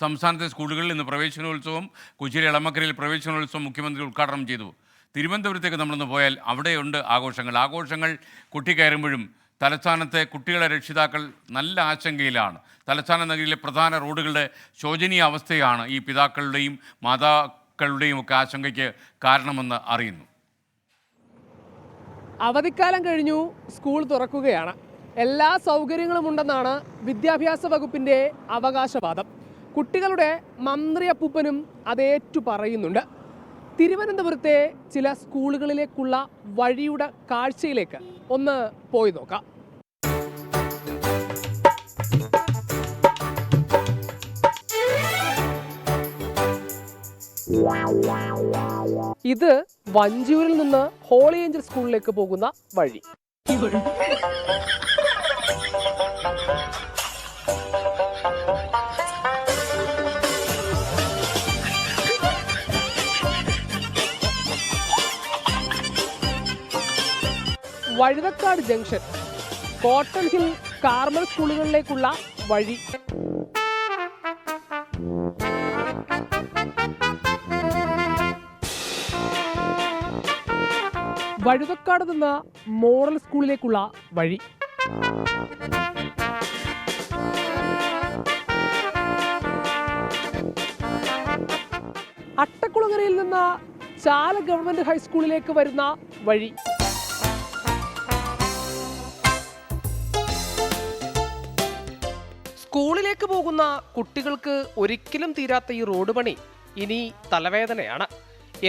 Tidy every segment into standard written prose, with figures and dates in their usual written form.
സംസ്ഥാനത്തെ സ്കൂളുകളിൽ ഇന്ന് പ്രവേശനോത്സവം, കൊച്ചിയിലെ എളമക്കരയിൽ പ്രവേശനോത്സവം മുഖ്യമന്ത്രി ഉദ്ഘാടനം ചെയ്തു. തിരുവനന്തപുരത്തേക്ക് നമ്മളൊന്ന് പോയാൽ അവിടെയുണ്ട് ആഘോഷങ്ങൾ കൊട്ടിക്കയറുമ്പോഴും തലസ്ഥാനത്തെ കുട്ടികളെ രക്ഷിതാക്കൾ നല്ല ആശങ്കയിലാണ്. തലസ്ഥാന നഗരിയിലെ പ്രധാന റോഡുകളുടെ ശോചനീയ അവസ്ഥയാണ് ഈ പിതാക്കളുടെയും മാതാക്കളുടെയും ഒക്കെ ആശങ്കയ്ക്ക് കാരണമെന്ന് അറിയുന്നു. അവധിക്കാലം കഴിഞ്ഞു, സ്കൂൾ തുറക്കുകയാണ്. എല്ലാ സൗകര്യങ്ങളും ഉണ്ടെന്നാണ് വിദ്യാഭ്യാസ വകുപ്പിൻ്റെ അവകാശവാദം. കുട്ടികളുടെ മന്ത്രി അപ്പൂപ്പനും അതേറ്റു പറയുന്നുണ്ട്. തിരുവനന്തപുരത്തെ ചില സ്കൂളുകളിലേക്കുള്ള വഴിയുടെ കാഴ്ചയിലേക്ക് ഒന്ന് പോയി നോക്കാം. ഇത് വഞ്ചിയൂരിൽ നിന്ന് ഹോളി ഏഞ്ചൽ സ്കൂളിലേക്ക് പോകുന്ന വഴി. Vazhuthacaud junction, Cotton Hill Carmel സ്കൂളുകളിലേക്കുള്ള വഴി. വഴുതക്കാട് നിന്ന് മോഡൽ സ്കൂളിലേക്കുള്ള വഴി. അട്ടക്കുളങ്ങരയിൽ നിന്ന് ചാല ഗവൺമെന്റ് ഹൈസ്കൂളിലേക്ക് വരുന്ന വഴി. സ്കൂളിലേക്ക് പോകുന്ന കുട്ടികൾക്ക് ഒരിക്കലും തീരാത്ത ഈ റോഡ് പണി ഇനി തലവേദനയാണ്.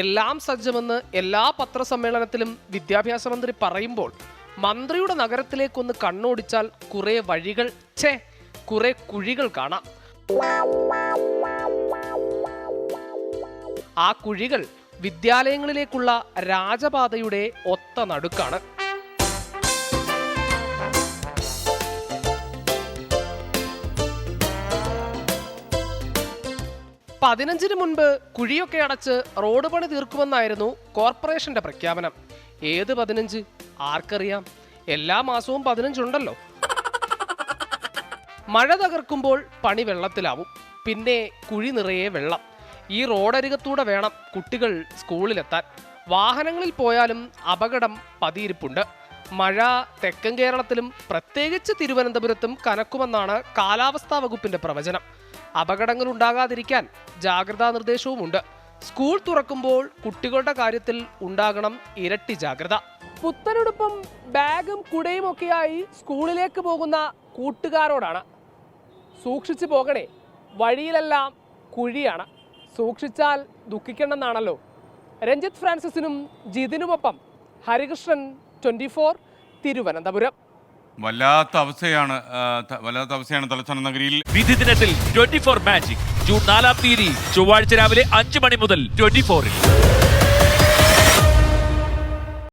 എല്ലാം സജ്ജമെന്ന് എല്ലാ പത്രസമ്മേളനത്തിലും വിദ്യാഭ്യാസ മന്ത്രി പറയുമ്പോൾ മന്ത്രിയുടെ നഗരത്തിലേക്കൊന്ന് കണ്ണോടിച്ചാൽ കുറെ വഴികൾ, കുറെ കുഴികൾ കാണാം. ആ കുഴികൾ വിദ്യാലയങ്ങളിലേക്കുള്ള രാജപാതയുടെ ഒത്ത നടുക്കാണ്. പതിനഞ്ചിന് മുൻപ് കുഴിയൊക്കെ അടച്ച് റോഡ് പണി തീർക്കുമെന്നായിരുന്നു കോർപ്പറേഷന്റെ പ്രഖ്യാപനം. ഏത് 15? ആർക്കറിയാം? എല്ലാ മാസവും 15 ഉണ്ടല്ലോ. മഴ തകർക്കുമ്പോൾ പണി വെള്ളത്തിലാവും, പിന്നെ കുഴി നിറയെ വെള്ളം. ഈ റോഡരികത്തൂടെ വേണം കുട്ടികൾ സ്കൂളിലെത്താൻ. വാഹനങ്ങളിൽ പോയാലും അപകടം പതിയിരിപ്പുണ്ട്. മഴ തെക്കൻ കേരളത്തിലും പ്രത്യേകിച്ച് തിരുവനന്തപുരത്തും കനക്കുമെന്നാണ് കാലാവസ്ഥാ വകുപ്പിന്റെ പ്രവചനം. അപകടങ്ങൾ ഉണ്ടാകാതിരിക്കാൻ ജാഗ്രതാ നിർദ്ദേശവുമുണ്ട്. സ്കൂൾ തുറക്കുമ്പോൾ കുട്ടികളുടെ കാര്യത്തിൽ ഉണ്ടാകണം ഇരട്ടി ജാഗ്രത. പുത്തനുടുപ്പും ബാഗും കുടയും ഒക്കെയായി സ്കൂളിലേക്ക് പോകുന്ന കൂട്ടുകാരോടാണ്, സൂക്ഷിച്ചു പോകണേ, വഴിയിലെല്ലാം കുഴിയാണ്, സൂക്ഷിച്ചാൽ ദുഃഖിക്കണമെന്നാണല്ലോ. രഞ്ജിത്ത് ഫ്രാൻസിസിനും ജിതിനുമൊപ്പം ഹരികൃഷ്ണൻ, 24, തിരുവനന്തപുരം. വല്ലാത്ത അവസ്ഥയാണ് തലസ്ഥാന നഗരിയിൽ. വിധി ദിനത്തിൽ 24 മാജിക് ജൂൺ 4 ചൊവ്വാഴ്ച രാവിലെ 5 മണി മുതൽ 24-ൽ.